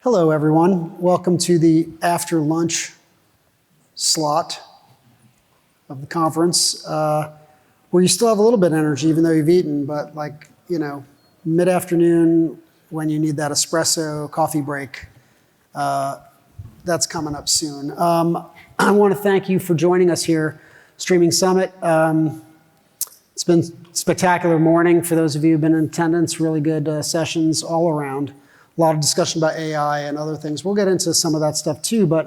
Hello, everyone. Welcome to the after lunch slot of the conference, where you still have a little bit of energy, even though you've eaten, but mid-afternoon when you need that espresso coffee break, that's coming up soon. I want to thank you for joining us here, Streaming Summit. It's been a spectacular morning for those of you who've been in attendance, really good sessions all around. A lot of discussion about AI and other things. We'll get into some of that stuff too, but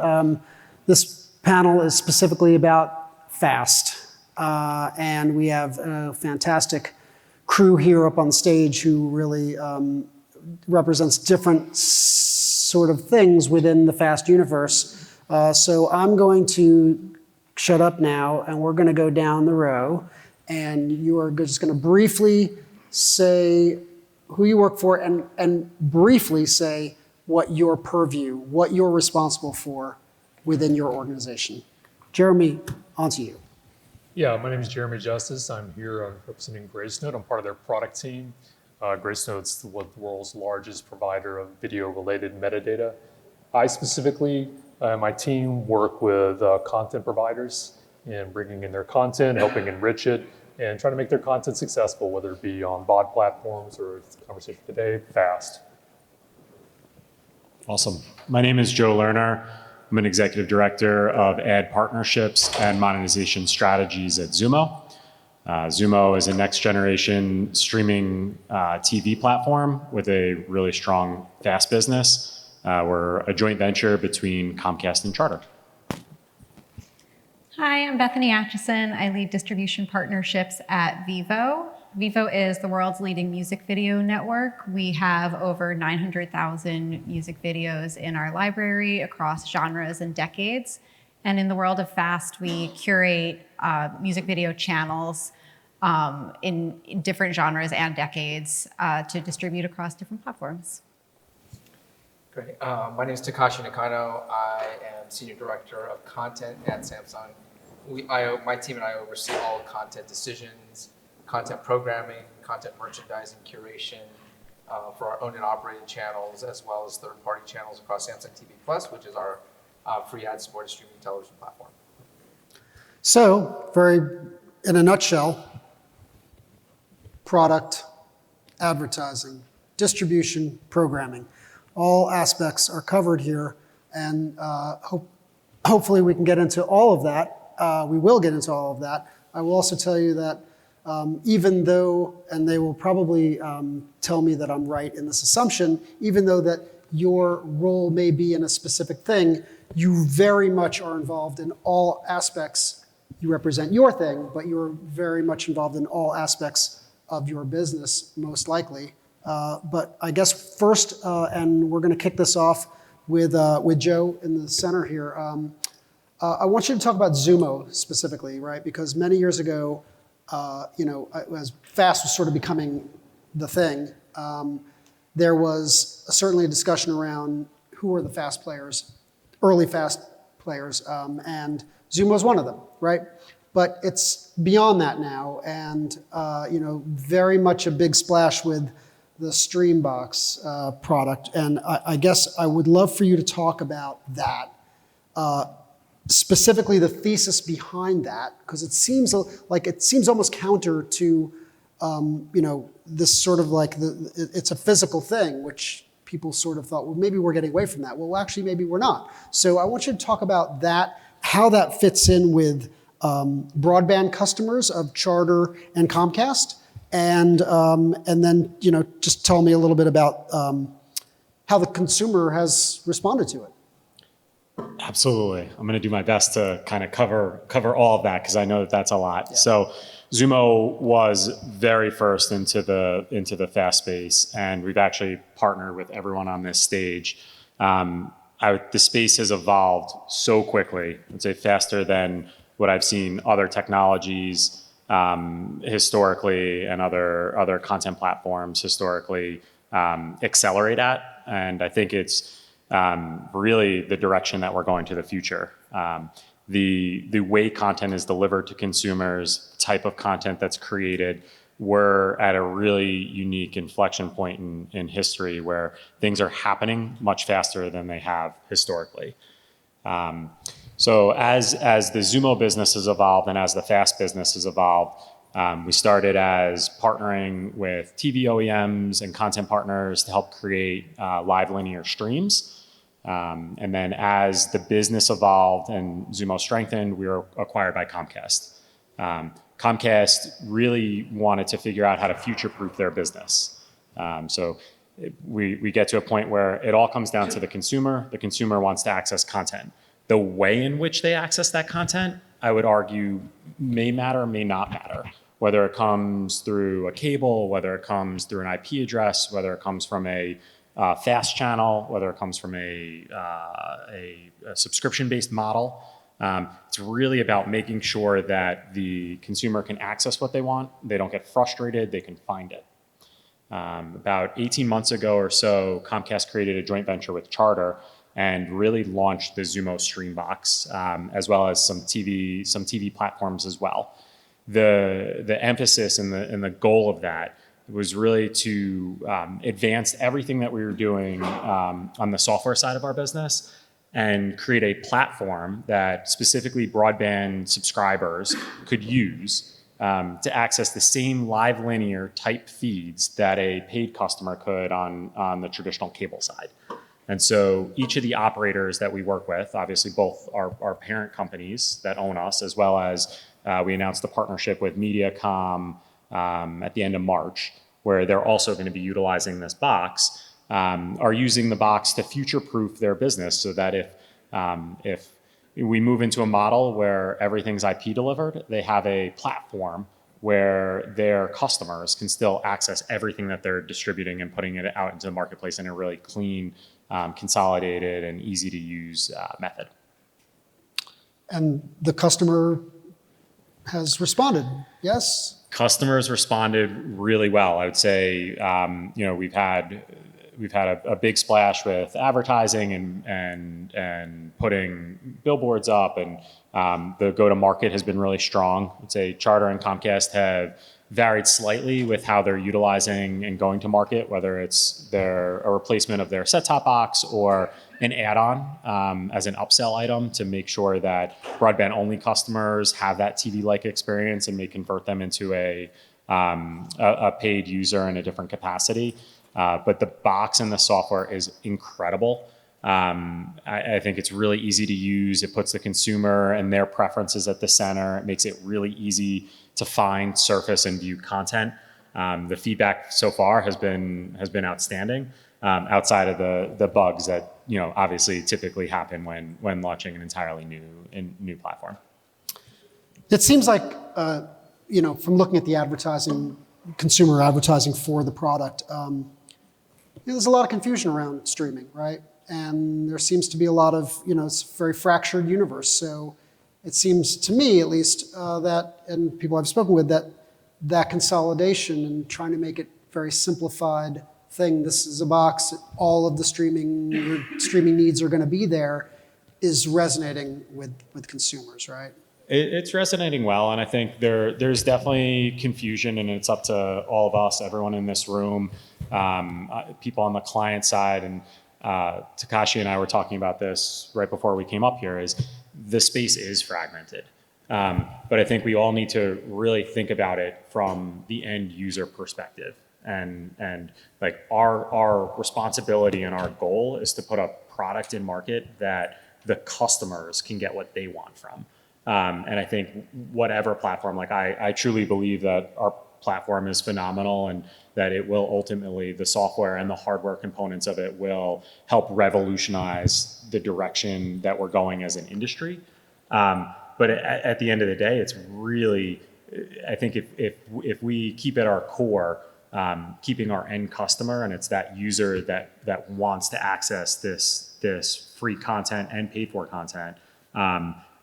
this panel is specifically about FAST. And we have a fantastic crew here up on stage who really represents different sort of things within the FAST universe. So I'm going to shut up now, and we're going to go down the row, and you are just going to briefly say who you work for, and briefly say what your purview, what you're responsible for within your organization. Jeremy, on to you. Yeah, my name is Jeremy Justice. I'm here representing Gracenote. I'm part of their product team. Gracenote's the world's largest provider of video-related metadata. I specifically, my team work with content providers in bringing in their content, helping enrich it, and trying to make their content successful, whether it be on VOD platforms or the conversation today, FAST. Awesome. My name is Joe Lerner. I'm an executive director of ad partnerships and monetization strategies at Xumo. Xumo is a next generation streaming TV platform with a really strong FAST business. We're a joint venture between Comcast and Charter. Hi, I'm Bethany Atchison. I lead distribution partnerships at Vevo. Vevo is the world's leading music video network. We have over 900,000 music videos in our library across genres and decades. And in the world of FAST, we curate music video channels in different genres and decades to distribute across different platforms. Great. My name is Takashi Nakano. I am Senior Director of Content at Samsung. My team and I oversee all content decisions, content programming, content merchandising, curation for our owned and operated channels, as well as third-party channels across Samsung TV Plus, which is our free ad-supported streaming television platform. So, in a nutshell, product, advertising, distribution, programming, all aspects are covered here, and hopefully we can get into all of that. We will get into all of that. I will also tell you that even though, and they will probably tell me that I'm right in this assumption, even though that your role may be in a specific thing, you very much are involved in all aspects. You represent your thing, but you're very much involved in all aspects of your business, most likely. But I guess first, and we're going to kick this off with Joe in the center here. I want you to talk about Xumo specifically, right? Because many years ago, as FAST was sort of becoming the thing, there was certainly a discussion around who were the FAST players, early FAST players, and Xumo is one of them, right? But it's beyond that now, and very much a big splash with the Streambox product. And I guess I would love for you to talk about that. Specifically the thesis behind that, because it seems almost counter to, this sort of it's a physical thing, which people sort of thought, well, maybe we're getting away from that. Well, actually, maybe we're not. So I want you to talk about that, how that fits in with broadband customers of Charter and Comcast, and then just tell me a little bit about how the consumer has responded to it. Absolutely. I'm going to do my best to kind of cover all of that because I know that that's a lot. Yeah. So Xumo was very first into the FAST space, and we've actually partnered with everyone on this stage. The space has evolved so quickly, I'd say faster than what I've seen other technologies historically and other content platforms historically accelerate at. And I think it's really the direction that we're going to the future. The way content is delivered to consumers, type of content that's created, we're at a really unique inflection point in history where things are happening much faster than they have historically. So as the Xumo business has evolved and as the FAST business has evolved, we started as partnering with TV OEMs and content partners to help create live linear streams. And then as the business evolved and Xumo strengthened, we were acquired by Comcast. Comcast really wanted to figure out how to future-proof their business. So we get to a point where it all comes down to the consumer. The consumer wants to access content. The way in which they access that content, I would argue, may matter, may not matter. Whether it comes through a cable, whether it comes through an IP address, whether it comes from a FAST channel, whether it comes from a subscription-based model. It's really about making sure that the consumer can access what they want. They don't get frustrated. They can find it. About 18 months ago or so, Comcast created a joint venture with Charter and really launched the Xumo Streambox, as well as some TV platforms as well. The emphasis and the goal of that was really to advance everything that we were doing on the software side of our business and create a platform that specifically broadband subscribers could use to access the same live linear type feeds that a paid customer could on the traditional cable side. And so each of the operators that we work with, obviously both our parent companies that own us, as well as we announced a partnership with Mediacom at the end of March, where they're also going to be utilizing this box, are using the box to future-proof their business so that if we move into a model where everything's IP delivered, they have a platform where their customers can still access everything that they're distributing and putting it out into the marketplace in a really clean, consolidated, and easy-to-use method. And the customer has responded, yes? Customers responded really well. I would say, we've had a big splash with advertising and putting billboards up, and the go-to-market has been really strong. I'd say Charter and Comcast have varied slightly with how they're utilizing and going to market, whether it's a replacement of their set-top box or an add-on as an upsell item to make sure that broadband-only customers have that TV-like experience and may convert them into a paid user in a different capacity. But the box and the software is incredible. I think it's really easy to use. It puts the consumer and their preferences at the center. It makes it really easy to find, surface, and view content. The feedback so far has been outstanding, outside of the bugs that obviously typically happen when launching an entirely new platform. It seems like from looking at the advertising, consumer advertising for the product, there's a lot of confusion around streaming, right? And there seems to be a lot of, it's a very fractured universe. So it seems to me, at least, that, and people I've spoken with, that consolidation and trying to make it very simplified thing, this is a box, all of the streaming needs are going to be there, is resonating with consumers, right? It's resonating well, and I think there's definitely confusion, and it's up to all of us, everyone in this room, people on the client side, and Takashi and I were talking about this right before we came up here, is the space is fragmented. But I think we all need to really think about it from the end user perspective. And like our responsibility and our goal is to put a product in market that the customers can get what they want from. And I think whatever platform, like I truly believe that our platform is phenomenal and that it will ultimately, the software and the hardware components of it will help revolutionize the direction that we're going as an industry. But at the end of the day, it's really, I think if we keep at our core, keeping our end customer, and it's that user that wants to access this free content and paid for content,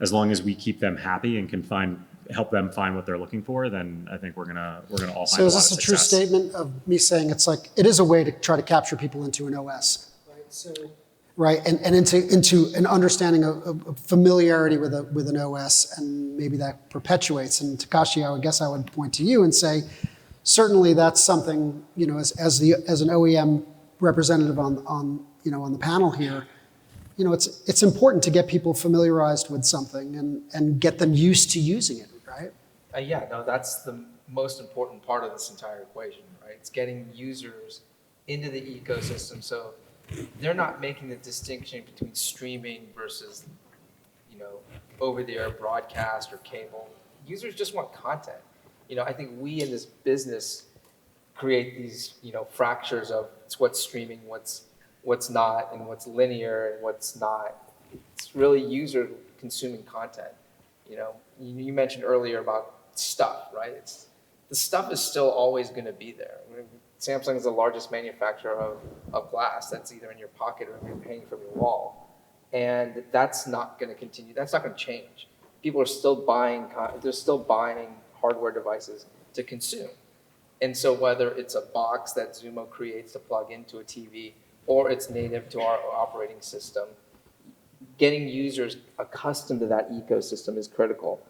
as long as we keep them happy and can help them find what they're looking for, then I think we're gonna all find a lot of success. So is this a true statement of me saying it's like, it is a way to try to capture people into an OS, right? So, right, and into an understanding of familiarity with an OS, and maybe that perpetuates. And Takashi, I would point to you and say, certainly that's something, as an OEM representative on the panel here, it's important to get people familiarized with something and get them used to using it, right? Yeah, no, that's the most important part of this entire equation, right? It's getting users into the ecosystem so they're not making the distinction between streaming versus, over-the-air broadcast or cable. Users just want content. I think we in this business create these, fractures of what's streaming, what's not, and what's linear and what's not. It's really user consuming content. You mentioned earlier about stuff, right? The stuff is still always going to be there. Samsung is the largest manufacturer of glass that's either in your pocket or you're paying from your wall. And that's not going to continue. That's not going to change. People are still buying, they're still buying hardware devices to consume. And so whether it's a box that Xumo creates to plug into a TV or it's native to our operating system, getting users accustomed to that ecosystem is critical.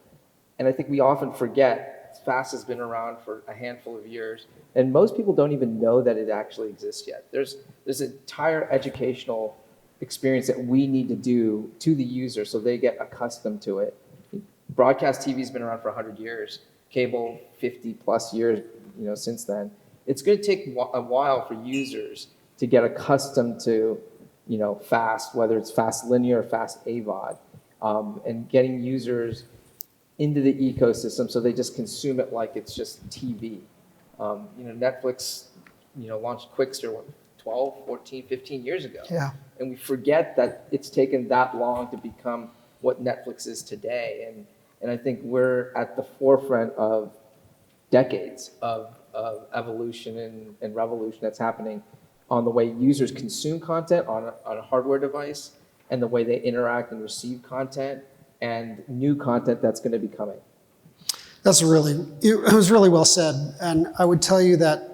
And I think we often forget, FAST has been around for a handful of years, and most people don't even know that it actually exists yet. There's an entire educational experience that we need to do to the user so they get accustomed to it. Broadcast TV has been around for 100 years, cable 50 plus years, since then. It's going to take a while for users to get accustomed to, FAST, whether it's FAST linear or FAST AVOD, and getting users into the ecosystem so they just consume it like it's just TV. Netflix, launched Quickster 12, 14, 15 years ago. Yeah. And we forget that it's taken that long to become what Netflix is today. And I think we're at the forefront of decades of evolution and revolution that's happening on the way users consume content on a hardware device and the way they interact and receive content and new content that's going to be coming. It was really well said. And I would tell you that,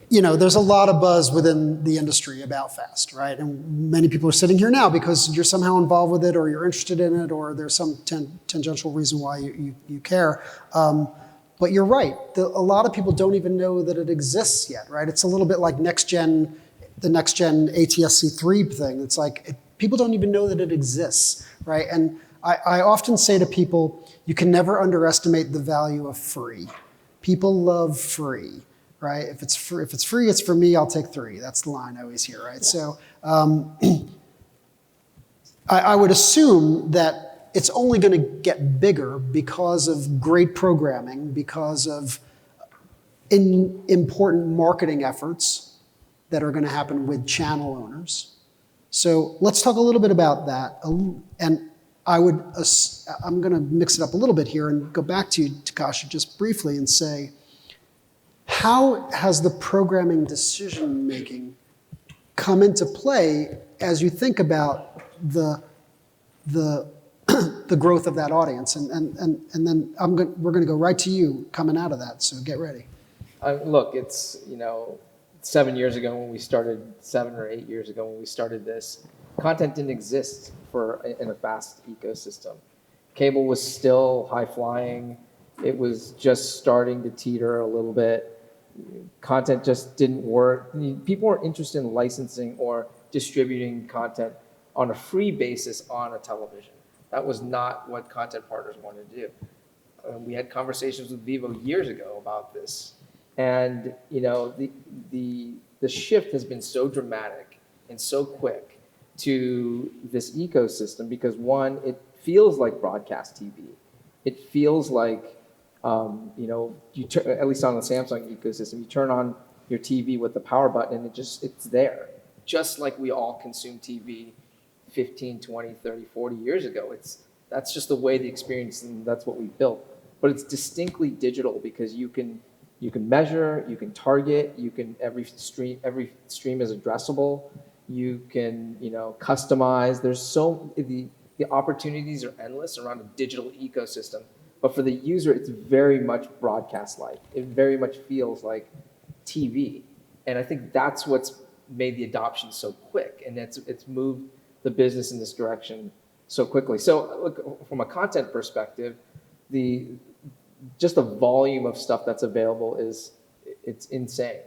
there's a lot of buzz within the industry about FAST, right? And many people are sitting here now because you're somehow involved with it or you're interested in it or there's some tangential reason why you care. But you're right. A lot of people don't even know that it exists yet, right? It's a little bit like the next gen ATSC3 thing. It's like people don't even know that it exists, right? And I often say to people, you can never underestimate the value of free. People love free, right? If it's free, it's for me, I'll take 3. That's the line I always hear, right? So I would assume that it's only going to get bigger because of great programming, because of important marketing efforts that are going to happen with channel owners. So let's talk a little bit about that. And I'm going to mix it up a little bit here and go back to you, Takashi, just briefly and say, how has the programming decision-making come into play as you think about the growth of that audience? And then we're going to go right to you coming out of that, so get ready. Look, it's, 7 years ago when we started, 7 or 8 years ago when we started this, content didn't exist in a FAST ecosystem. Cable was still high-flying. It was just starting to teeter a little bit. Content just didn't work. People were interested in licensing or distributing content on a free basis on a television. That was not what content partners wanted to do. We had conversations with Vevo years ago about this. And the shift has been so dramatic and so quick to this ecosystem because one, it feels like broadcast TV. It feels like, at least on the Samsung ecosystem, you turn on your TV with the power button and it's there. Just like we all consume TV 15, 20, 30, 40 years ago. That's just the way the experience, and that's what we built. But it's distinctly digital because you can measure, you can target, every stream is addressable. You can, customize. The opportunities are endless around a digital ecosystem. But for the user, it's very much broadcast-like. It very much feels like TV. And I think that's what's made the adoption so quick. And it's moved the business in this direction so quickly. So look, from a content perspective, the just the volume of stuff that's available it's insane.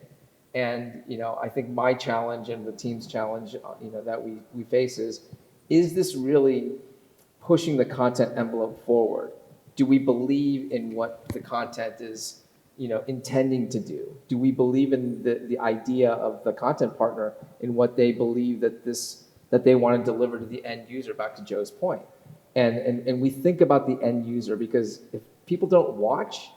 And, I think my challenge and the team's challenge, that we face is this really pushing the content envelope forward? Do we believe in what the content is, intending to do? Do we believe in the idea of the content partner in what they believe that they want to deliver to the end user, back to Joe's point? And we think about the end user, because if people don't watch,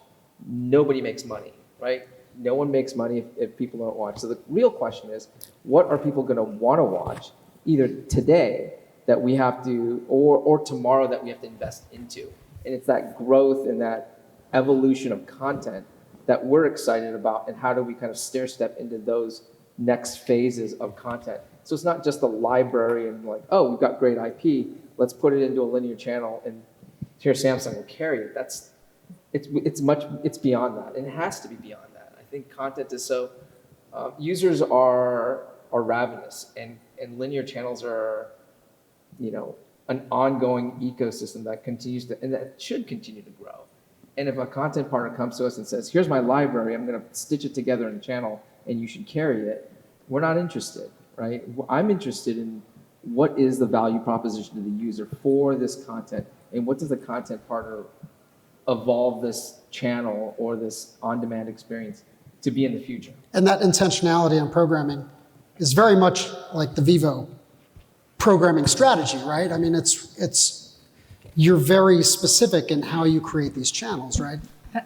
nobody makes money, right? No one makes money if people don't watch. So the real question is, what are people going to want to watch either today that we have to, or tomorrow that we have to invest into? And it's that growth and that evolution of content that we're excited about, and how do we kind of stair step into those next phases of content. So it's not just a library and like, oh, we've got great IP, let's put it into a linear channel and here Samsung will carry it. It's beyond that, and it has to be beyond that. I think content is so, users are ravenous, and linear channels are, an ongoing ecosystem that continues to, and that should continue to grow. And if a content partner comes to us and says, here's my library, I'm going to stitch it together in a channel and you should carry it, we're not interested, right? I'm interested in what is the value proposition to the user for this content, and what does the content partner evolve this channel or this on-demand experience to be in the future. And that intentionality on programming is very much like the Vevo programming strategy, right? I mean, you're very specific in how you create these channels, right?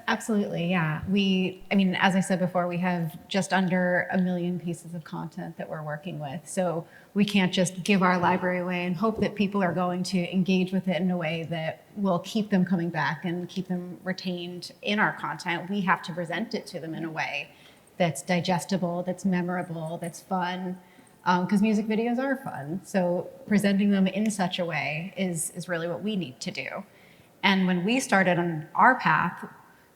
Absolutely, yeah. As I said before, we have just under 1 million pieces of content that we're working with. So we can't just give our library away and hope that people are going to engage with it in a way that will keep them coming back and keep them retained in our content. We have to present it to them in a way that's digestible, that's memorable, that's fun, because music videos are fun. So presenting them in such a way is really what we need to do. And when we started on our path,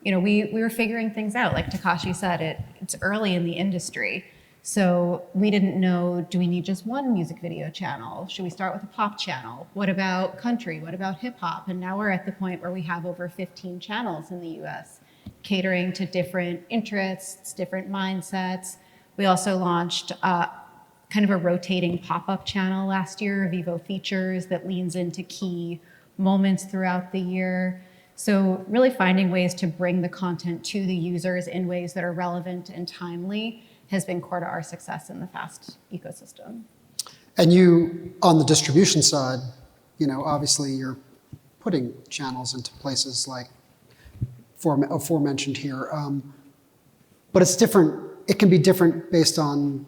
we were figuring things out. Like Takashi said, it's early in the industry. So we didn't know, do we need just one music video channel? Should we start with a pop channel? What about country? What about hip hop? And now we're at the point where we have over 15 channels in the US, catering to different interests, different mindsets. We also launched kind of a rotating pop-up channel last year, Vevo Features, that leans into key moments throughout the year. So really finding ways to bring the content to the users in ways that are relevant and timely has been core to our success in the FAST ecosystem. And you, on the distribution side, obviously you're putting channels into places like aforementioned here. But it's different. It can be different based on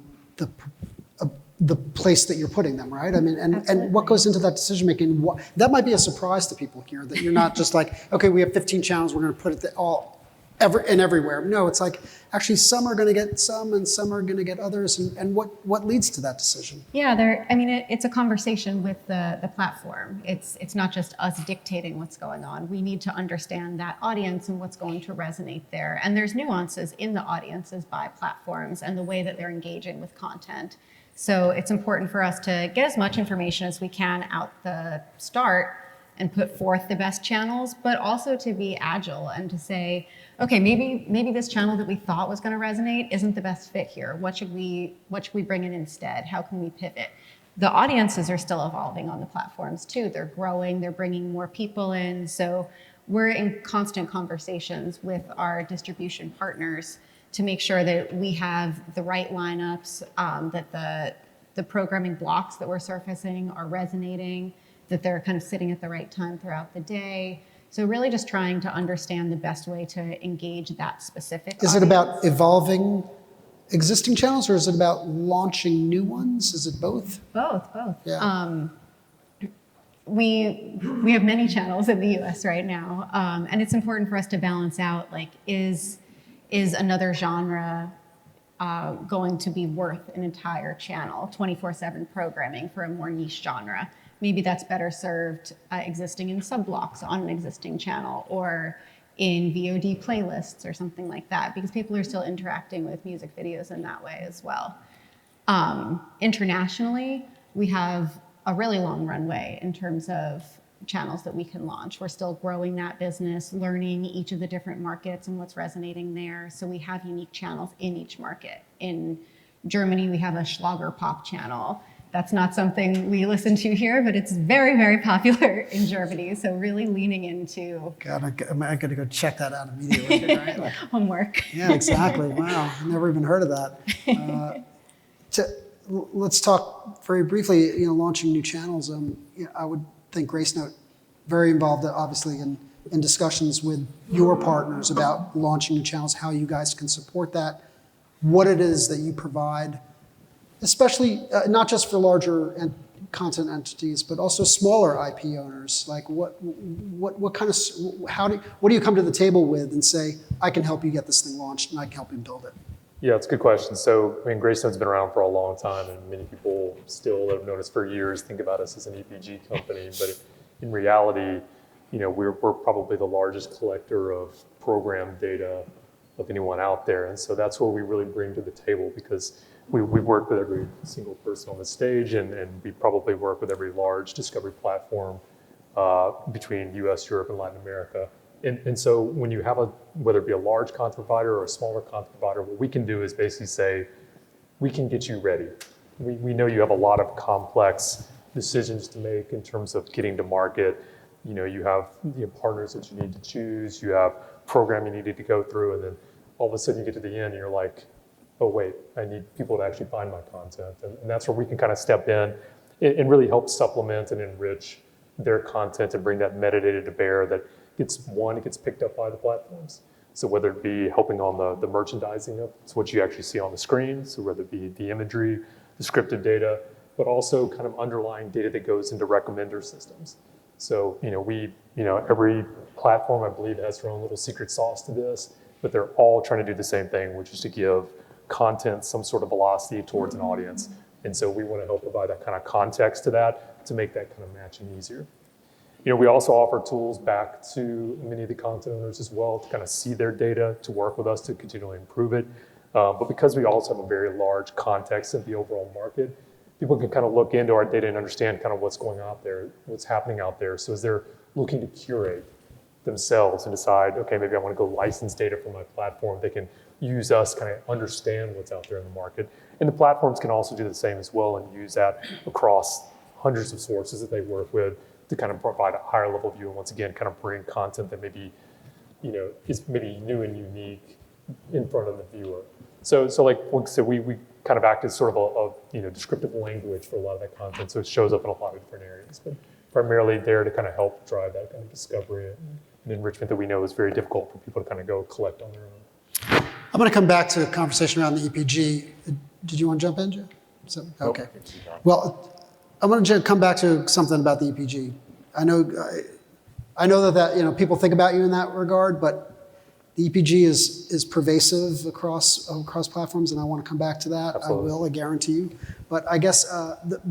the place that you're putting them, right? I mean, and what goes into that decision making? That might be a surprise to people here, that you're not just like, okay, we have 15 channels, we're going to put it everywhere. No, it's like, actually, some are going to get some, and some are going to get others. And what leads to that decision? Yeah, it's a conversation with the platform. It's not just us dictating what's going on. We need to understand that audience and what's going to resonate there. And there's nuances in the audiences by platforms and the way that they're engaging with content. So it's important for us to get as much information as we can out the start and put forth the best channels, but also to be agile and to say, okay, maybe this channel that we thought was going to resonate isn't the best fit here. What should we bring in instead? How can we pivot? The audiences are still evolving on the platforms too. They're growing, they're bringing more people in. So we're in constant conversations with our distribution partners to make sure that we have the right lineups, that the programming blocks that we're surfacing are resonating, that they're kind of sitting at the right time throughout the day. So really just trying to understand the best way to engage that specific audience. Is it about evolving existing channels, or is it about launching new ones? Is it both? Both. Yeah. We have many channels in the US right now, and it's important for us to balance out, like, is another genre going to be worth an entire channel, 24/7 programming for a more niche genre? Maybe that's better served existing in sub-blocks on an existing channel, or in VOD playlists or something like that, because people are still interacting with music videos in that way as well. Internationally, we have a really long runway in terms of channels that we can launch. We're still growing that business, learning each of the different markets and what's resonating there. So we have unique channels in each market. In Germany, we have a Schlager pop channel. That's not something we listen to here, but it's very, very popular in Germany. So really leaning into I gotta go check that out immediately, right? Like, homework. yeah, exactly. Wow, I've never even heard of that. Let's talk very briefly. Launching new channels. I would think Gracenote very involved, obviously, in discussions with your partners about launching new channels, how you guys can support that, what it is that you provide, especially not just for larger content entities, but also smaller IP owners. Like what kind of what do you come to the table with and say, I can help you get this thing launched and I can help you build it? Yeah, it's a good question. So, Gracenote's been around for a long time, and many people still that have known us for years think about us as an EPG company. But in reality, we're probably the largest collector of program data of anyone out there. And so that's what we really bring to the table, because we work with every single person on the stage, and we probably work with every large discovery platform between US, Europe, and Latin America. And so when you have whether it be a large content provider or a smaller content provider, what we can do is basically say, we can get you ready. We know you have a lot of complex decisions to make in terms of getting to market. You have partners that you need to choose, you have programming you need to go through, and then all of a sudden you get to the end and you're like, oh wait, I need people to actually find my content. And that's where we can kind of step in and really help supplement and enrich their content and bring that metadata to bear that it gets picked up by the platforms. So whether it be helping on the merchandising of it's what you actually see on the screen, so whether it be the imagery, the scripted data, but also kind of underlying data that goes into recommender systems. So every platform, I believe, has their own little secret sauce to this, but they're all trying to do the same thing, which is to give content some sort of velocity towards an audience. And so we want to help provide that kind of context to that to make that kind of matching easier. We also offer tools back to many of the content owners as well to kind of see their data, to work with us to continually improve it. But because we also have a very large context of the overall market, people can kind of look into our data and understand kind of what's going on out there, what's happening out there. So as they're looking to curate themselves and decide, okay, maybe I want to go license data for my platform, they can use us, kind of understand what's out there in the market. And the platforms can also do the same as well and use that across hundreds of sources that they work with to kind of provide a higher level view, and once again, kind of bring content that maybe, is maybe new and unique in front of the viewer. So like I said, we kind of act as sort of a descriptive language for a lot of that content, so it shows up in a lot of different areas, but primarily there to kind of help drive that kind of discovery and enrichment that we know is very difficult for people to kind of go collect on their own. I'm going to come back to a conversation around the EPG. Did you want to jump in, Joe? Okay. Well, I'm going to come back to something about the EPG. I know that people think about you in that regard, but the EPG is pervasive across platforms, and I want to come back to that. Absolutely. I guarantee you. But I guess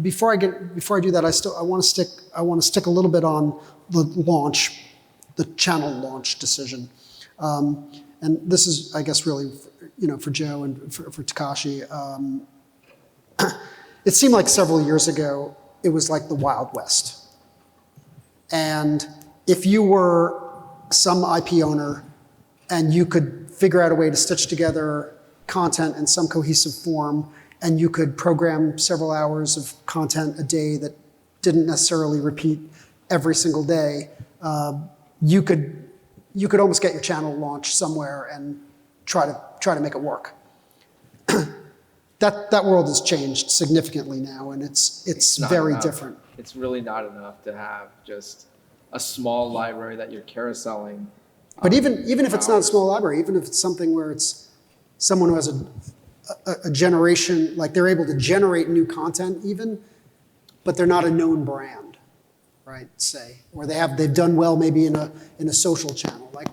before I do that, I want to stick a little bit on the channel launch decision. And this is, I guess, really, for Joe and for Takashi. It seemed like several years ago, it was like the Wild West. And if you were some IP owner and you could figure out a way to stitch together content in some cohesive form, and you could program several hours of content a day that didn't necessarily repeat every single day, you could almost get your channel launched somewhere and try to make it work. That world has changed significantly now, and it's very different. It's really not enough to have just a small library that you're carouseling. But even if it's not a small library, even if it's something where it's someone who has a generation, like they're able to generate new content even, but they're not a known brand, right? Say, or they've done well maybe in a social channel. Like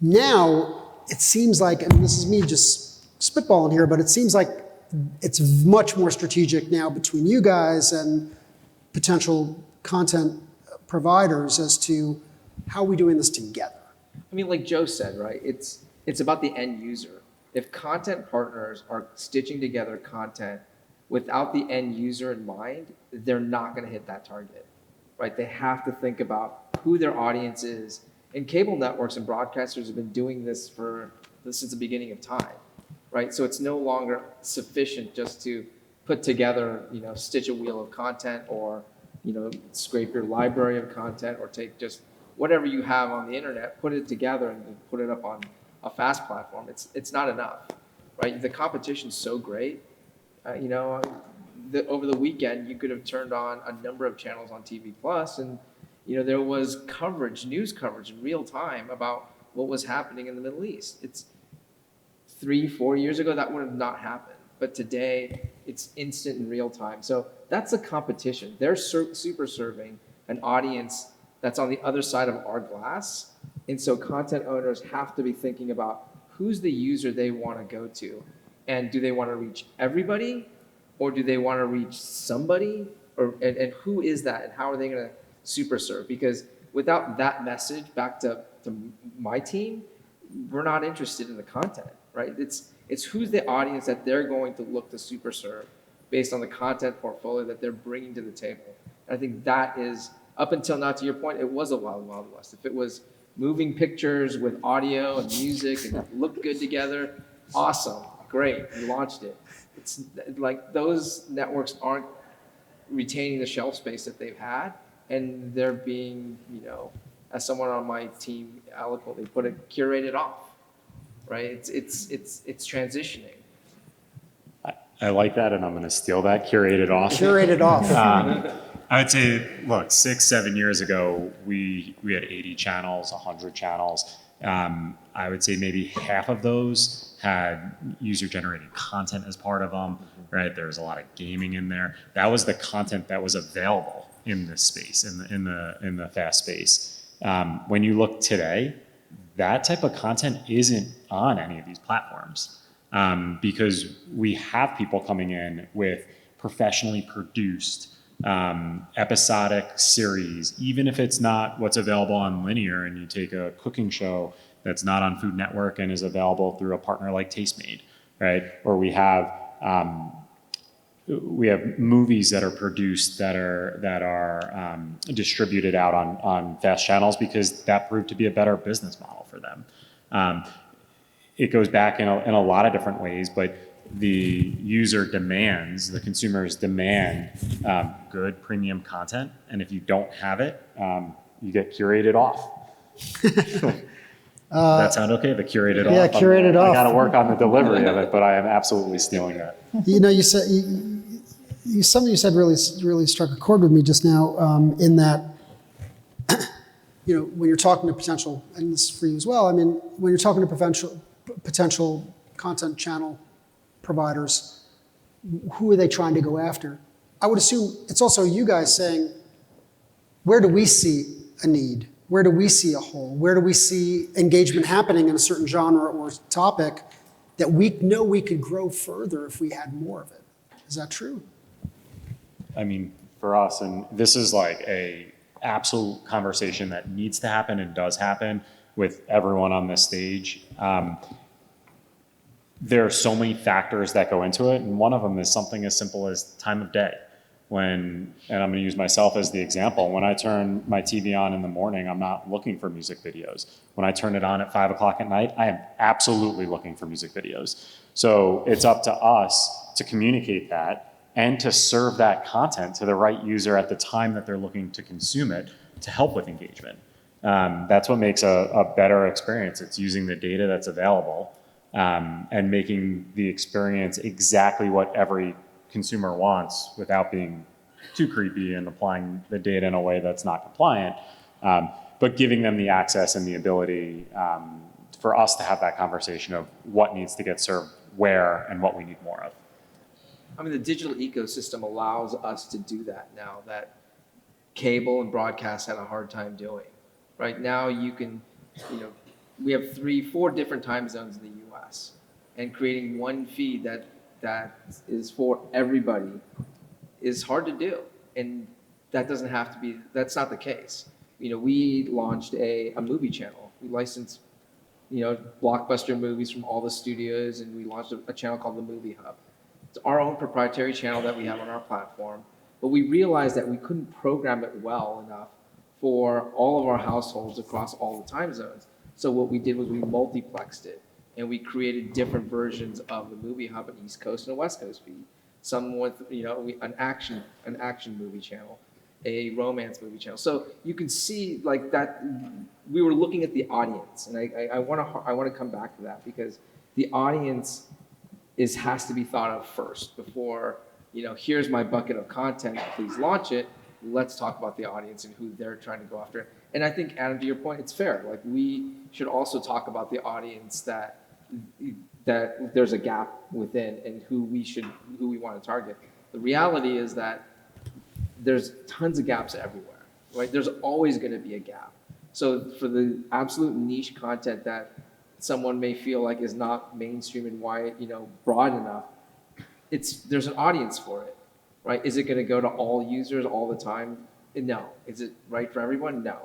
now it seems like, and this is me just spitballing here, but it seems like it's much more strategic now between you guys and potential content providers as to how are we doing this together. I mean, like Joe said, right? It's about the end user. If content partners are stitching together content without the end user in mind, they're not going to hit that target. right? They have to think about who their audience is. And cable networks and broadcasters have been doing this since the beginning of time, right? So it's no longer sufficient just to put together, stitch a wheel of content, or, scrape your library of content, or take just whatever you have on the internet, put it together and put it up on a fast platform. It's not enough, right? The competition's so great. Over the weekend, you could have turned on a number of channels on TV Plus, and there was news coverage in real time about what was happening in the Middle East. It's 3-4 years ago that would have not happened, but today it's instant in real time. So that's a competition. They're super serving an audience that's on the other side of our glass, and so content owners have to be thinking about who's the user they want to go to, and do they want to reach everybody, or do they want to reach somebody, and who is that, and how are they going to super serve? Because without that message back to my team, we're not interested in the content, right? It's who's the audience that they're going to look to super serve based on the content portfolio that they're bringing to the table. And I think that is, up until now, to your point, it was a wild, wild west. If it was moving pictures with audio and music and it looked good together, awesome, great, you launched it. It's like those networks aren't retaining the shelf space that they've had, and they're being, as someone on my team eloquently put it, curated off, right? It's transitioning. I like that, and I'm going to steal that, curated off. Curated off. I would say, look, 6-7 years ago, we had 80 channels, 100 channels. I would say maybe half of those had user-generated content as part of them, right? There was a lot of gaming in there. That was the content that was available in this space, in the fast space. When you look today, that type of content isn't on any of these platforms, because we have people coming in with professionally produced episodic series, even if it's not what's available on linear, and you take a cooking show that's not on Food Network and is available through a partner like Tastemade, right? Or we have movies that are produced that are distributed out on fast channels, because that proved to be a better business model for them. It goes back in a lot of different ways, but the consumers demand good premium content, and if you don't have it, you get curated off. That sound okay? The curated off? Yeah, curated off. I got to work on the delivery of it, but I am absolutely stealing that. You said something you said really struck a chord with me just now, in that, when you're talking to potential, and this is for you as well, I mean, when you're talking to potential content channel providers, who are they trying to go after? I would assume it's also you guys saying, where do we see a need? Where do we see a hole? Where do we see engagement happening in a certain genre or topic that we know we could grow further if we had more of it? Is that true? I mean, for us, and this is like a absolute conversation that needs to happen and does happen with everyone on this stage. There are so many factors that go into it, and one of them is something as simple as time of day. And I'm going to use myself as the example. When I turn my TV on in the morning, I'm not looking for music videos. When I turn it on at 5 o'clock at night, I am absolutely looking for music videos. So it's up to us to communicate that and to serve that content to the right user at the time that they're looking to consume it, to help with engagement. That's what makes a better experience. It's using the data that's available, and making the experience exactly what every consumer wants without being too creepy and applying the data in a way that's not compliant, but giving them the access and the ability for us to have that conversation of what needs to get served where and what we need more of. I mean, the digital ecosystem allows us to do that now that cable and broadcast had a hard time doing. Right now you can, we have 3-4 different time zones in the US, and creating one feed that is for everybody is hard to do. And that doesn't have to be, that's not the case. We launched a movie channel. We licensed, blockbuster movies from all the studios, and we launched a channel called the Movie Hub. It's our own proprietary channel that we have on our platform But we realized that we couldn't program it well enough for all of our households across all the time zones. So what we did was we multiplexed it, and we created different versions of the movie hub, an East Coast and a West Coast feed. Some with, an action movie channel, a romance movie channel. So you can see like that we were looking at the audience, and I want to come back to that because the audience has to be thought of first before, here's my bucket of content, please launch it. Let's talk about the audience and who they're trying to go after. And I think, Adam, to your point, it's fair. Like we should also talk about the audience that there's a gap within and who we want to target. The reality is that there's tons of gaps everywhere, right? There's always going to be a gap. So for the absolute niche content that someone may feel like is not mainstream and wide, broad enough, there's an audience for it, right? Is it going to go to all users all the time? No. Is it right for everyone? No.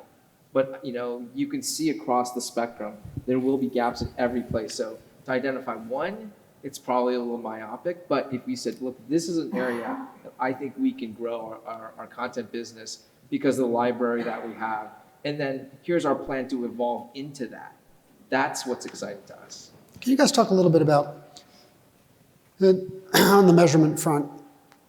But you can see across the spectrum, there will be gaps in every place. So to identify one, it's probably a little myopic. But if we said, look, this is an area that I think we can grow our content business because of the library that we have, and then here's our plan to evolve into that. That's what's exciting to us. Can you guys talk a little bit about on the measurement front?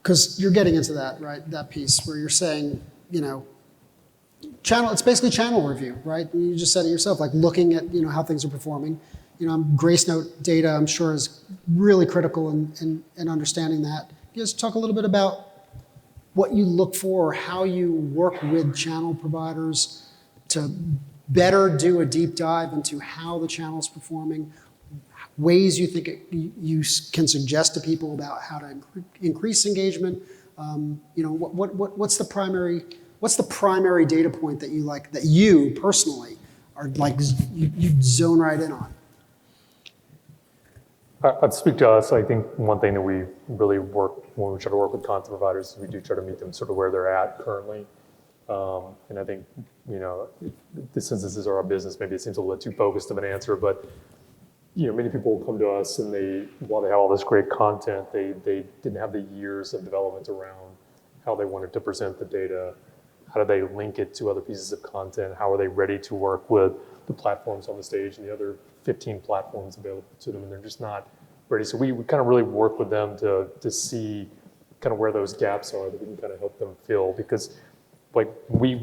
Because you're getting into that, right? That piece where you're saying, it's basically channel review, right? You just said it yourself, like looking at, how things are performing. Gracenote data, I'm sure, is really critical in understanding that. Can you guys talk a little bit about what you look for, or how you work with channel providers to better do a deep dive into how the channel's performing, ways you think you can suggest to people about how to increase engagement. What's the primary data point that you like, that you personally are like you zone right in on? I'd speak to us. I think one thing that we really work when we try to work with content providers is we do try to meet them sort of where they're at currently. And I think, since this is our business, maybe it seems a little too focused of an answer, but many people will come to us and while they have all this great content, they didn't have the years of development around how they wanted to present the data, how do they link it to other pieces of content, how are they ready to work with the platforms on the stage and the other 15 platforms available to them, and they're just not ready. So we kind of really work with them to see kind of where those gaps are that we can kind of help them fill, because like we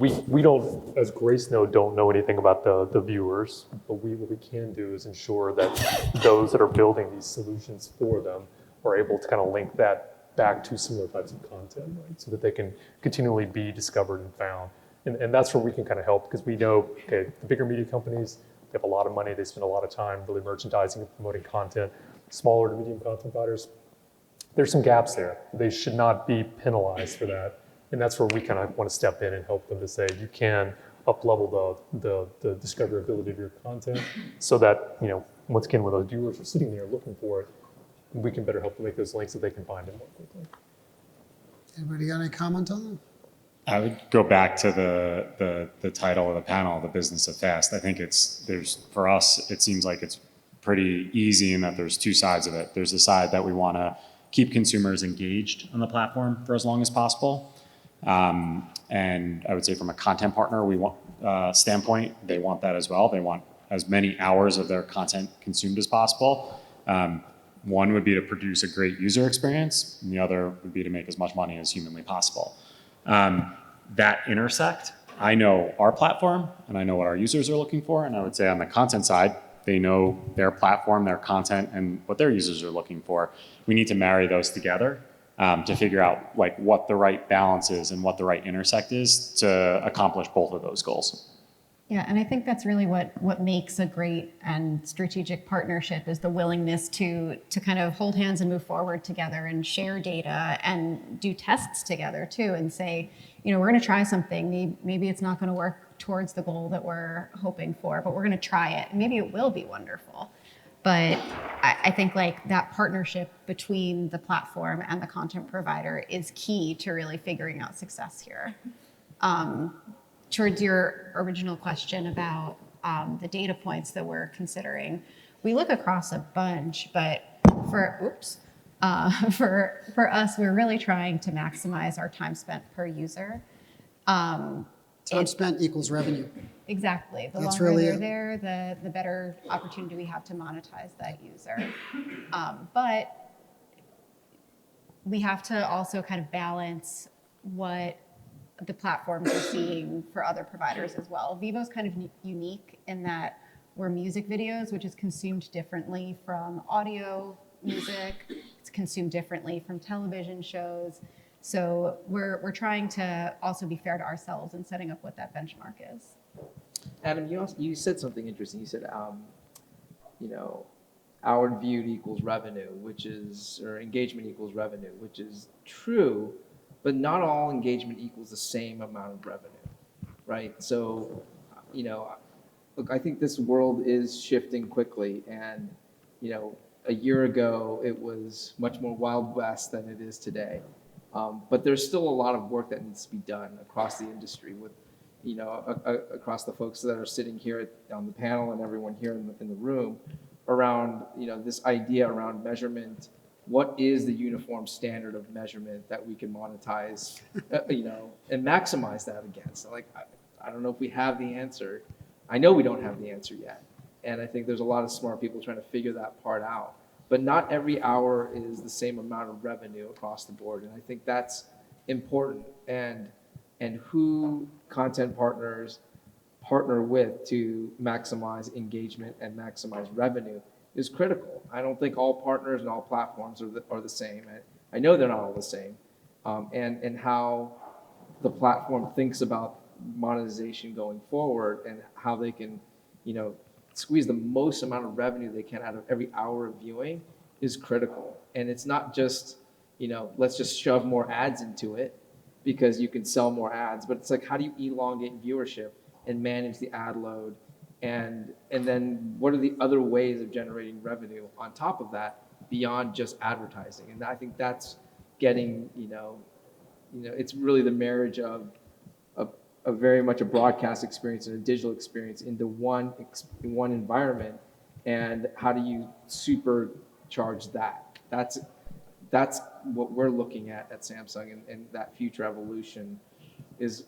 don't, as Gracenote, don't know anything about the viewers, but what we can do is ensure that those that are building these solutions for them are able to kind of link that back to similar types of content, right? So that they can continually be discovered and found. And that's where we can kind of help, because we know, okay, the bigger media companies, they have a lot of money, they spend a lot of time really merchandising and promoting content. Smaller to medium content providers, there's some gaps there. They should not be penalized for that. And that's where we kind of want to step in and help them to say, you can up-level the discoverability of your content so that, once again, when those viewers are sitting there looking for it, we can better help them make those links so they can find it more quickly. Anybody got any comment on that? I would go back to the title of the panel, The Business of Fast. I think for us, it seems like it's pretty easy in that there's two sides of it. There's the side that we want to keep consumers engaged on the platform for as long as possible. And I would say from a content partner standpoint, they want that as well. They want as many hours of their content consumed as possible. One would be to produce a great user experience, and the other would be to make as much money as humanly possible. That intersect, I know our platform and I know what our users are looking for, and I would say on the content side, they know their platform, their content, and what their users are looking for. We need to marry those together to figure out like what the right balance is and what the right intersect is to accomplish both of those goals. Yeah, and I think that's really what makes a great and strategic partnership is the willingness to kind of hold hands and move forward together and share data and do tests together too, and say, we're going to try something. Maybe it's not going to work towards the goal that we're hoping for, but we're going to try it. And maybe it will be wonderful. But I think like that partnership between the platform and the content provider is key to really figuring out success here. Towards your original question about the data points that we're considering, we look across a bunch, but For us, we're really trying to maximize our time spent per user. Time spent equals revenue. Exactly. The That's longer really they're it. there, the better opportunity we have to monetize that user. But we have to also kind of balance what the platforms are seeing for other providers as well. Vevo's kind of unique in that we're music videos, which is consumed differently from audio music. It's consumed differently from television shows. So we're trying to also be fair to ourselves in setting up what that benchmark is. Adam, you said something interesting. You said, hour viewed equals revenue, or engagement equals revenue, which is true, but not all engagement equals the same amount of revenue, right? So, look, I think this world is shifting quickly, and a year ago it was much more Wild West than it is today. But there's still a lot of work that needs to be done across the industry with, across the folks that are sitting here on the panel and everyone here in the room around, this idea around measurement. What is the uniform standard of measurement that we can monetize, and maximize that against? Like, I don't know if we have the answer. I know we don't have the answer yet. And I think there's a lot of smart people trying to figure that part out. But not every hour is the same amount of revenue across the board. And I think that's important. And who content partners partner with to maximize engagement and maximize revenue is critical. I don't think all partners and all platforms are the same. I know they're not all the same. And how the platform thinks about monetization going forward and how they can, squeeze the most amount of revenue they can out of every hour of viewing is critical. And it's not just, let's just shove more ads into it because you can sell more ads, but it's like, how do you elongate viewership and manage the ad load? And then what are the other ways of generating revenue on top of that beyond just advertising? And I think that's getting, it's really the marriage of very much a broadcast experience and a digital experience into one environment. And how do you supercharge that? That's what we're looking at Samsung, and that future evolution is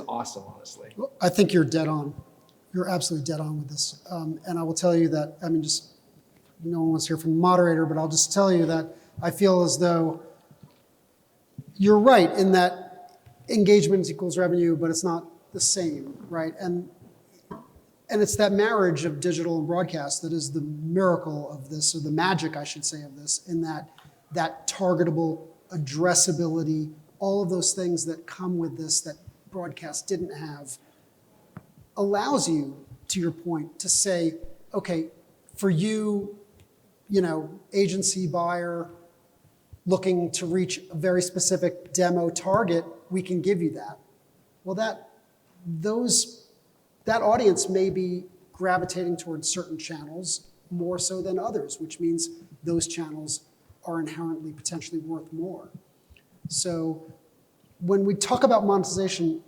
awesome, honestly. Well, I think you're dead on. You're absolutely dead on with this. And I will tell you that, just no one wants to hear from the moderator, but I'll just tell you that I feel as though you're right in that engagement equals revenue, but it's not the same, right? And it's that marriage of digital and broadcast that is the miracle of this, or the magic, I should say, of this, in that targetable, addressability, all of those things that come with this that broadcast didn't have, allows you, to your point, to say, okay, for you, agency buyer looking to reach a very specific demo target, we can give you that. Well, that audience may be gravitating towards certain channels more so than others, which means those channels are inherently potentially worth more. So when we talk about monetization,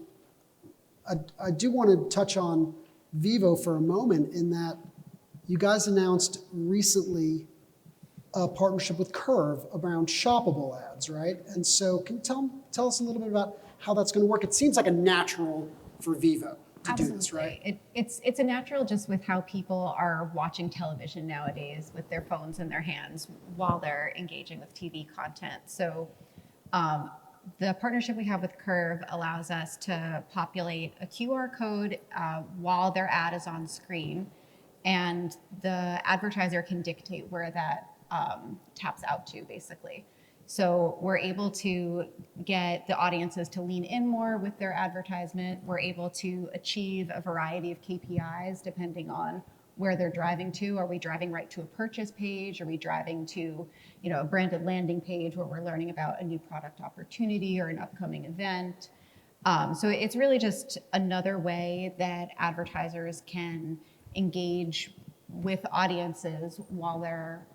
I do want to touch on Vevo for a moment, in that you guys announced recently a partnership with Curve around shoppable ads, right? And so can you tell us a little bit about how that's going to work? It seems like a natural for Vevo to do this, right? It's a natural just with how people are watching television nowadays with their phones in their hands while they're engaging with TV content. So the partnership we have with Curve allows us to populate a QR code while their ad is on screen, and the advertiser can dictate where that taps out to, basically. So we're able to get the audiences to lean in more with their advertisement. We're able to achieve a variety of KPIs depending on where they're driving to. Are we driving right to a purchase page? Are we driving to, a branded landing page where we're learning about a new product opportunity or an upcoming event? So it's really just another way that advertisers can engage with audiences while they're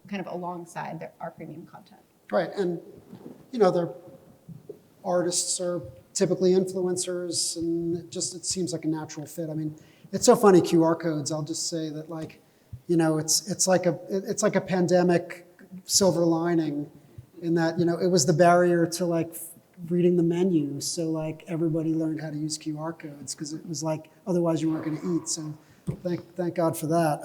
kind of alongside our premium content. Right, and their artists are typically influencers, and it seems like a natural fit. It's so funny, QR codes. I'll just say that, it's like a pandemic silver lining in that, it was the barrier to like reading the menu. So like everybody learned how to use QR codes because it was like, otherwise you weren't going to eat. So thank God for that.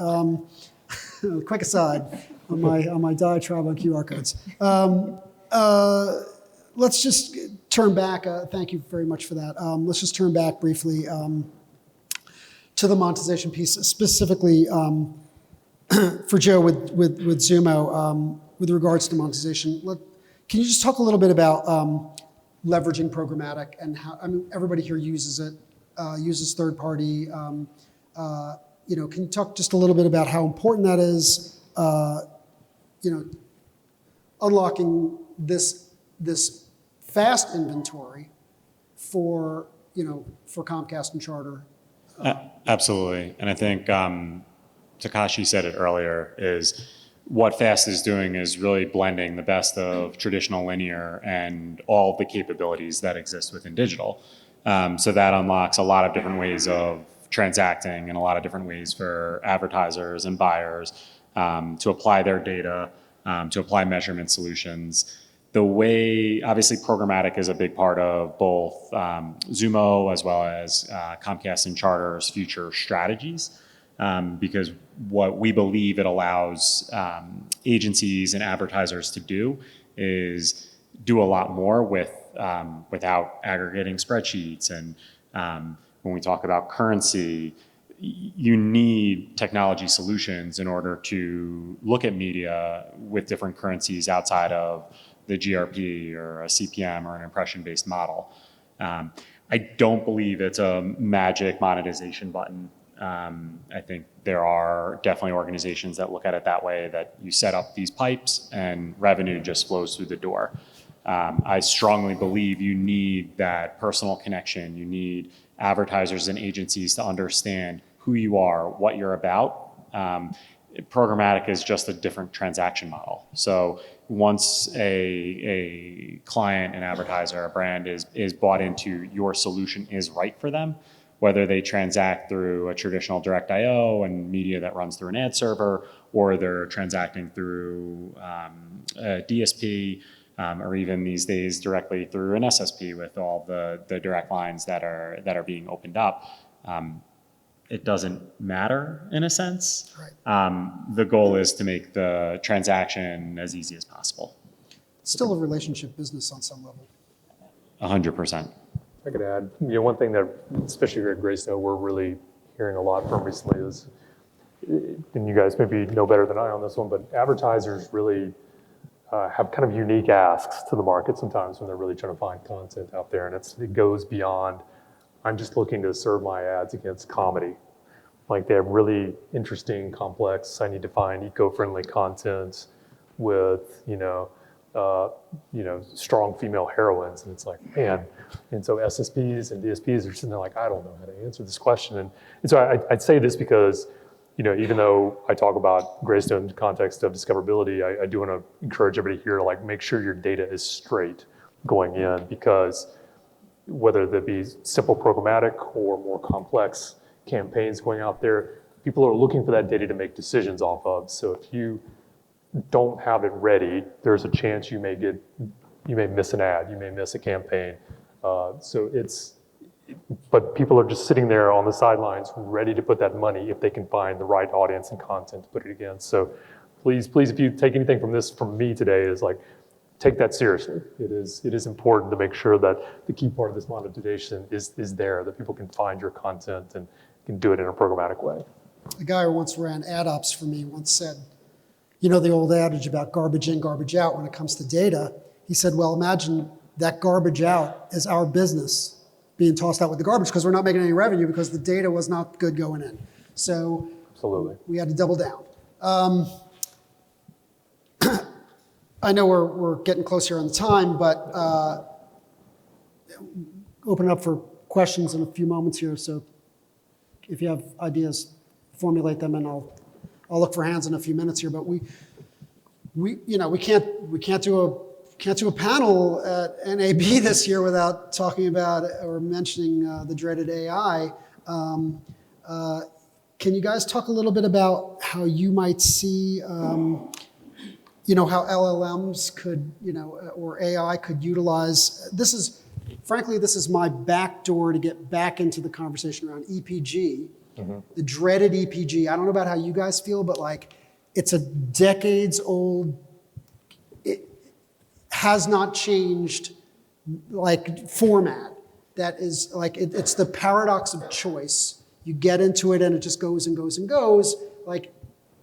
Quick aside on my diatribe on QR codes. Let's just turn back. Thank you very much for that. Let's just turn back briefly to the monetization piece, specifically for Joe with Xumo with regards to monetization. Can you just talk a little bit about leveraging programmatic and how? I mean, everybody here uses it, uses third party. Can you talk just a little bit about how important that is? Unlocking this fast inventory for Comcast and Charter. Absolutely, and I think Takashi said it earlier, is what FAST is doing is really blending the best of traditional linear and all the capabilities that exist within digital. So that unlocks a lot of different ways of transacting and a lot of different ways for advertisers and buyers to apply their data, to apply measurement solutions. The way, obviously programmatic is a big part of both Xumo as well as Comcast and Charter's future strategies, because what we believe it allows agencies and advertisers to do is do a lot more without aggregating spreadsheets. And when we talk about currency, you need technology solutions in order to look at media with different currencies outside of the GRP or a CPM or an impression-based model. I don't believe it's a magic monetization button. I think there are definitely organizations that look at it that way, that you set up these pipes and revenue just flows through the door. I strongly believe you need that personal connection. You need advertisers and agencies to understand who you are, what you're about. Programmatic is just a different transaction model. So once a client, an advertiser, a brand is bought into, your solution is right for them, whether they transact through a traditional direct IO and media that runs through an ad server, or they're transacting through a DSP, or even these days directly through an SSP with all the direct lines that are being opened up. It doesn't matter in a sense. Right. The goal is to make the transaction as easy as possible. It's still a relationship business on some level. 100%. I could add, one thing that, especially here at Gracenote, we're really hearing a lot from recently is, and you guys maybe know better than I on this one, but advertisers really have kind of unique asks to the market sometimes when they're really trying to find content out there, and it goes beyond, I'm just looking to serve my ads against comedy. Like, they have really interesting, complex, I need to find eco-friendly content with, strong female heroines, and it's like, man. And so SSPs and DSPs are sitting there like, I don't know how to answer this question. And so I'd say this because, even though I talk about Gracenote in the context of discoverability, I do want to encourage everybody here to like make sure your data is straight going in, because whether that be simple programmatic or more complex campaigns going out there, people are looking for that data to make decisions off of. So if you don't have it ready, there's a chance you may miss an ad, you may miss a campaign. But people are just sitting there on the sidelines ready to put that money if they can find the right audience and content to put it against. So please, if you take anything from me today, is like, take that seriously. It is important to make sure that the key part of this monetization is there, that people can find your content and can do it in a programmatic way. A guy who once ran ad ops for me once said, the old adage about garbage in, garbage out when it comes to data. He said, well, imagine that garbage out is our business being tossed out with the garbage because we're not making any revenue because the data was not good going in. So absolutely, we had to double down. I know we're getting close here on the time, but open up for questions in a few moments here. So if you have ideas, formulate them, and I'll look for hands in a few minutes here. But we can't do a panel at NAB this year without talking about or mentioning the dreaded AI. Can you guys talk a little bit about how you might see how LLMs could, or AI could utilize, frankly, this is my back door to get back into the conversation around EPG, the dreaded EPG. I don't know about how you guys feel, but like, it's a decades old, it has not changed, like, format. That is like, it's the paradox of choice. You get into it and it just goes and goes and goes. Like,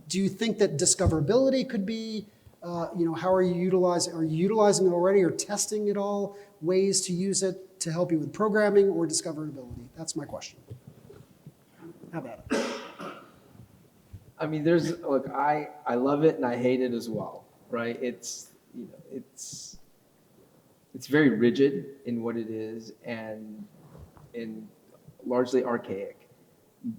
do you think that discoverability could be, how are you utilizing it already or testing it all, ways to use it to help you with programming or discoverability? That's my question. How about it? I mean, look, I love it and I hate it as well, right? It's very rigid in what it is and largely archaic,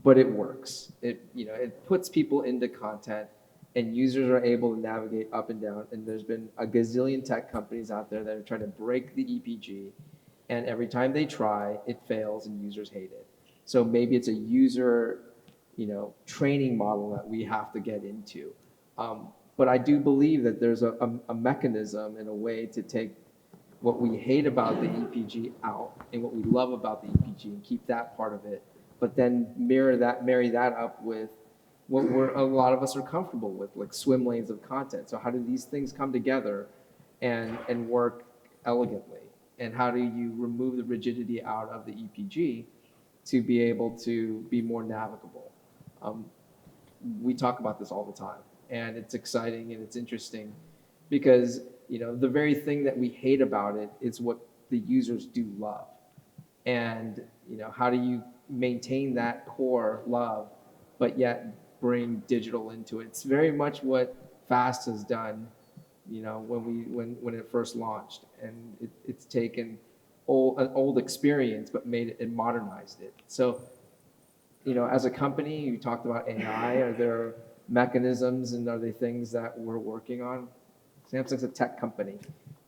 but it works. It puts people into content and users are able to navigate up and down. And there's been a gazillion tech companies out there that are trying to break the EPG. And every time they try, it fails and users hate it. So maybe it's a user, training model that we have to get into. But I do believe that there's a mechanism and a way to take what we hate about the EPG out and what we love about the EPG and keep that part of it, but then marry that up with what a lot of us are comfortable with, like swim lanes of content. So how do these things come together and work elegantly? And how do you remove the rigidity out of the EPG to be able to be more navigable? We talk about this all the time, and it's exciting and it's interesting because the very thing that we hate about it is what the users do love. And how do you maintain that core love, but yet bring digital into it? It's very much what Fast has done, when it first launched, and it's taken an old experience but made it and modernized it. So, as a company, you talked about AI. Are there mechanisms and are there things that we're working on? Samsung's a tech company.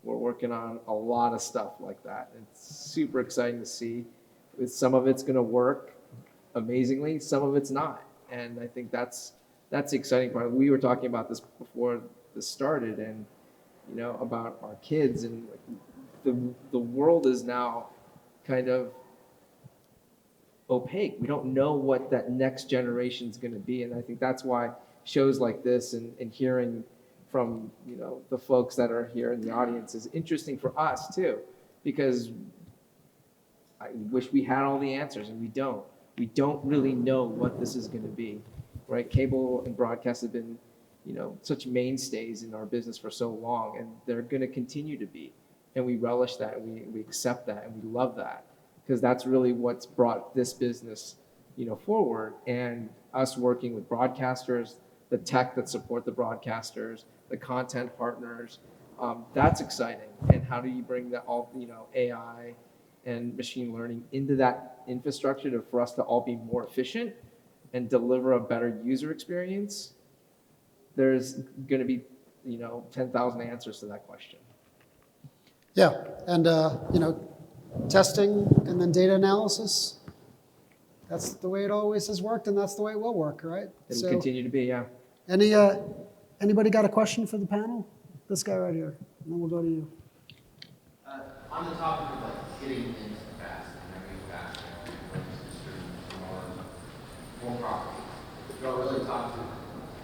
We're working on a lot of stuff like that. It's super exciting to see. Some of it's going to work amazingly, some of it's not. And I think that's the exciting part. We were talking about this before this started, and about our kids, and the world is now kind of opaque. We don't know what that next generation is going to be, and I think that's why shows like this and hearing from the folks that are here in the audience is interesting for us too, because I wish we had all the answers, and we don't. We don't really know what this is going to be, right? Cable and broadcast have been, such mainstays in our business for so long, and they're going to continue to be. And we relish that, and we accept that, and we love that, because that's really what's brought this business, forward. And us working with broadcasters, the tech that support the broadcasters, the content partners, that's exciting. And how do you bring that all, AI and machine learning into that infrastructure for us to all be more efficient and deliver a better user experience? There's going to be, 10,000 answers to that question. Yeah, and testing and then data analysis. That's the way it always has worked, and that's the way it will work, right? It'll continue to be, yeah. Anybody got a question for the panel? This guy right here, and then we'll go to you. On the topic of getting into fast and every fast, more property, you all really talked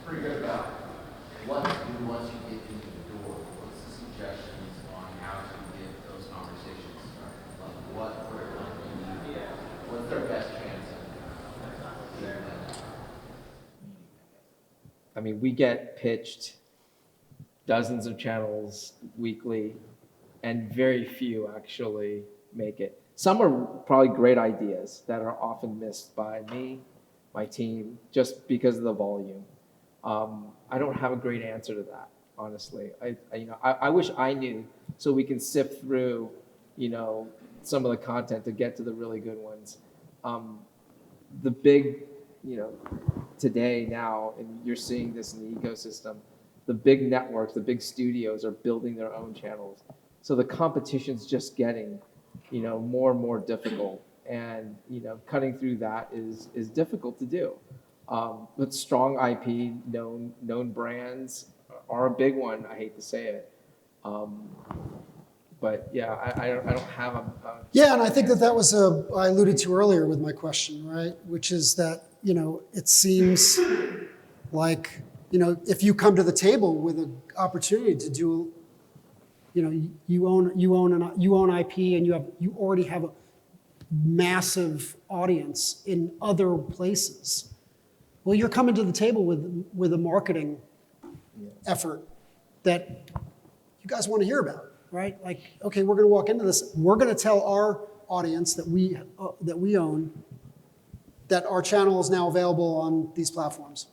pretty good about what to do once you get into the door. What's the suggestions on how to get those conversations started? Like what's their best chance of getting that? I mean, we get pitched dozens of channels weekly, and very few actually make it. Some are probably great ideas that are often missed by me, my team, just because of the volume. I don't have a great answer to that, honestly. I wish I knew, so we can sift through, some of the content to get to the really good ones. The big, today now, and you're seeing this in the ecosystem, the big networks, the big studios are building their own channels. So the competition's just getting, more and more difficult. And, cutting through that is difficult to do. But strong IP, known brands, are a big one. I hate to say it. But yeah, I don't have a Yeah, and I think that was I alluded to earlier with my question, right? Which is that, it seems like, if you come to the table with an opportunity to do, you own IP and you already have a massive audience in other places. Well, you're coming to the table with a marketing effort that you guys want to hear about, right? Like, okay, we're going to walk into this. We're going to tell our audience that we own that our channel is now available on these platforms.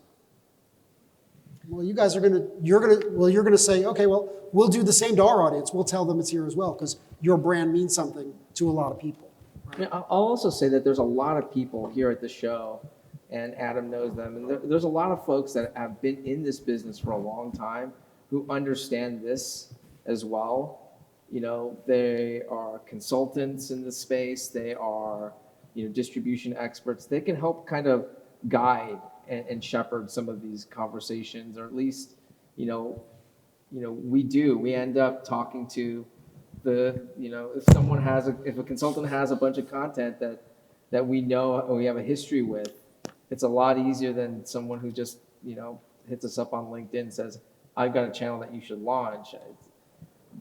Well, you're going to say, okay, well, we'll do the same to our audience. We'll tell them it's here as well because your brand means something to a lot of people. Right? Yeah, I'll also say that there's a lot of people here at the show, and Adam knows them, and there's a lot of folks that have been in this business for a long time who understand this as well. They are consultants in the space. They are, distribution experts. They can help kind of guide and shepherd some of these conversations, or at least, we end up talking to if a consultant has a bunch of content that we know or we have a history with, it's a lot easier than someone who just, hits us up on LinkedIn and says, I've got a channel that you should launch.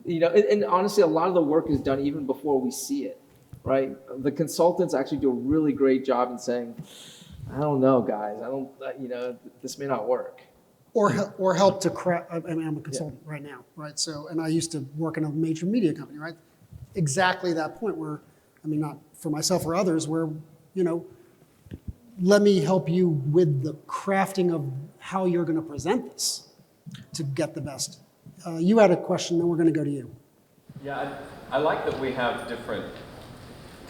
And honestly, a lot of the work is done even before we see it, right? The consultants actually do a really great job in saying, I don't know, guys, this may not work. Or help to craft. I'm a consultant right now, right? So, and I used to work in a major media company, right? Exactly that point where, not for myself or others, where, let me help you with the crafting of how you're going to present this to get the best. You had a question, then we're going to go to you. Yeah, I like that we have different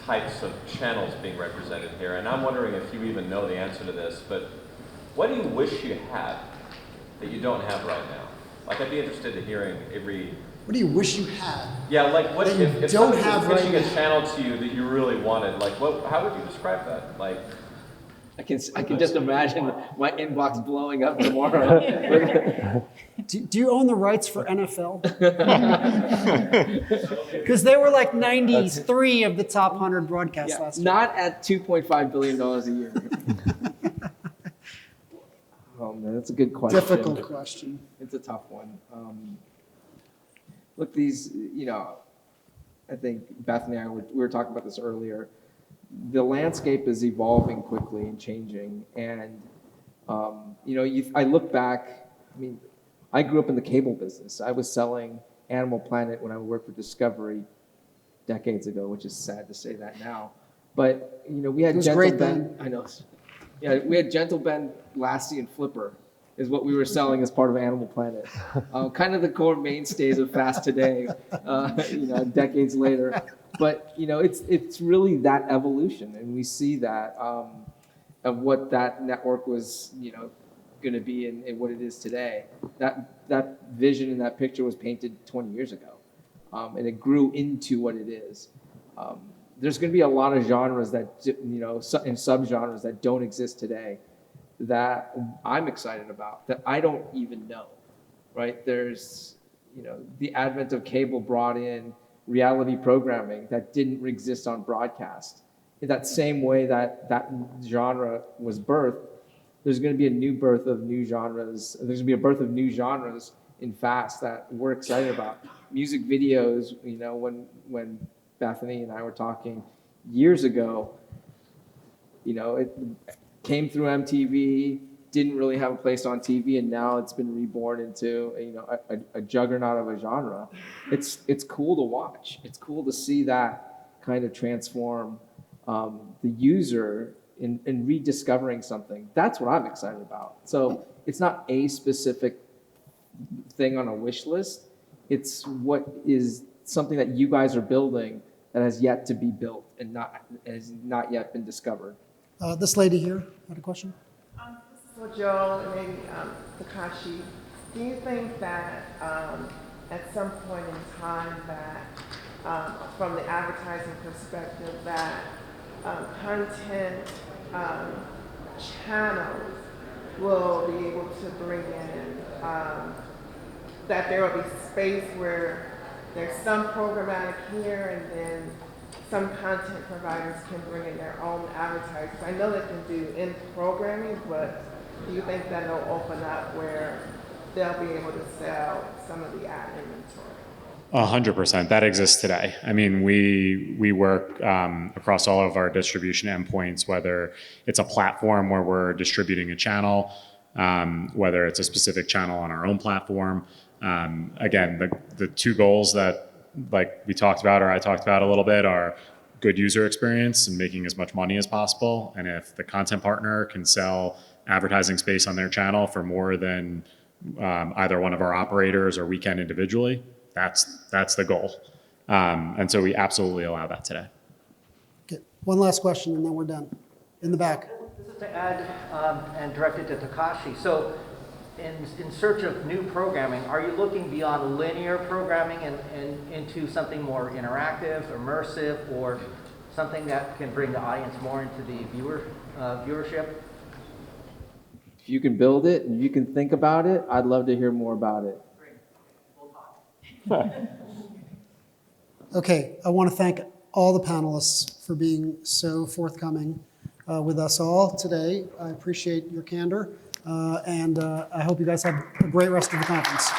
types of channels being represented here, and I'm wondering if you even know the answer to this, but what do you wish you had that you don't have right now? Like, I'd be interested in hearing every... What do you wish you had? Yeah, like, what that you if don't somebody have was pitching right a channel to you that you really wanted, like, how would you describe that? Like... I can just imagine my inbox blowing up tomorrow. Do you own the rights for NFL? Because they were like 93 of the top 100 broadcasts last year. Not at $2.5 billion a year. Oh man, that's a good question. Difficult question. It's a tough one. Look, these, I think Bethany and I we were talking about this earlier. The landscape is evolving quickly and changing, and I look back. I grew up in the cable business. I was selling Animal Planet when I worked for Discovery decades ago, which is sad to say that now. But we had Gentle Ben. I know. Yeah, we had Gentle Ben, Lassie, and Flipper is what we were selling as part of Animal Planet. Kind of the core mainstays of Fast Today, decades later. But it's really that evolution, and we see that of what that network was, going to be and what it is today. That vision and that picture was painted 20 years ago, and it grew into what it is. There's going to be a lot of genres that and subgenres that don't exist today that I'm excited about that I don't even know. Right? There's the advent of cable brought in reality programming that didn't exist on broadcast. In that same way that genre was birthed, there's going to be a new birth of new genres. There's going to be a birth of new genres in Fast that we're excited about. Music videos, when Bethany and I were talking years ago, it came through MTV, didn't really have a place on TV, and now it's been reborn into a juggernaut of a genre. It's cool to watch. It's cool to see that kind of transform the user in rediscovering something. That's what I'm excited about. So it's not a specific thing on a wish list. It's what is something that you guys are building that has yet to be built and has not yet been discovered. This lady here had a question. So Joel and maybe Takashi, do you think that at some point in time that from the advertising perspective that content channels will be able to bring in that there will be space where there's some programmatic here and then some content providers can bring in their own advertisers. I know they can do in-programming, but do you think that it'll open up where they'll be able to sell some of the ad inventory? 100%. That exists today. I mean, we work across all of our distribution endpoints, whether it's a platform where we're distributing a channel, whether it's a specific channel on our own platform. Again, the two goals that like we talked about or I talked about a little bit are good user experience and making as much money as possible. And if the content partner can sell advertising space on their channel for more than either one of our operators or we can individually, that's the goal. And so we absolutely allow that today. Okay, one last question and then we're done. In the back. This is to add and direct it to Takashi. So in search of new programming, are you looking beyond linear programming and into something more interactive, immersive, or something that can bring the audience more into the viewership? If you can build it and you can think about it, I'd love to hear more about it. Great. We'll talk. Okay, I want to thank all the panelists for being so forthcoming with us all today. I appreciate your candor, and I hope you guys have a great rest of the conference.